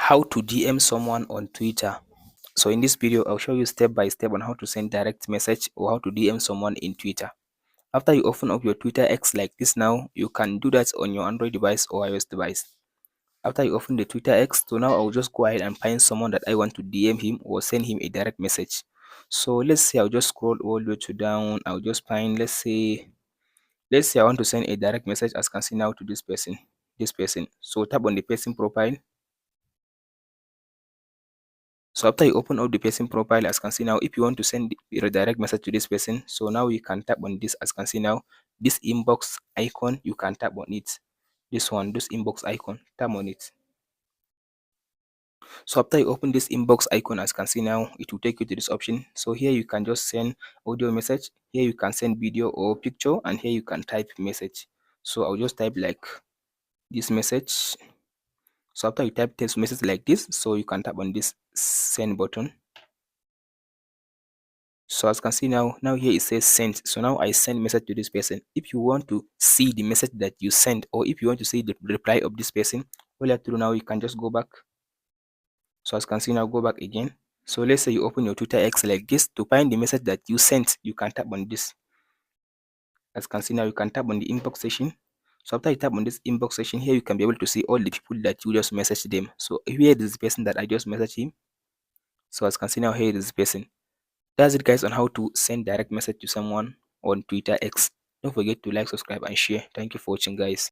How to DM someone on Twitter. So in this video, I'll show you step by step on how to send direct message or how to DM someone in Twitter. After you open up your Twitter X like this now, you can do that on your Android device or iOS device. After you open the Twitter X, so now I'll just go ahead and find someone that I want to DM him or send him a direct message. So let's say I'll just scroll all the way to down. I'll just find, let's say I want to send a direct message as you can see now to this person. So tap on the person profile. So after you open up the person profile, as you can see now, if you want to send a direct message to this person, so now you can tap on this. As you can see now, this inbox icon, you can tap on it. This one, this inbox icon, tap on it. So after you open this inbox icon, as you can see now, it will take you to this option. So here you can just send audio message. Here you can send video or picture, and here you can type message. So I'll just type like this message. So after you type this message like this, so you can tap on this send button. So as you can see now here it says sent. So now I send message to this person. If you want to see the message that you sent, or if you want to see the reply of this person, all you have to do now, you can just go back. So as you can see now, go back again. So let's say you open your Twitter X like this. To find the message that you sent, you can tap on this. As you can see now, you can tap on the inbox section. So after you tap on this inbox section, here you can be able to see all the people that you just messaged them. So here is the person that I just messaged him. So as you can see now, here is the person. That's it guys on how to send direct message to someone on Twitter X. Don't forget to like, subscribe and share. Thank you for watching guys.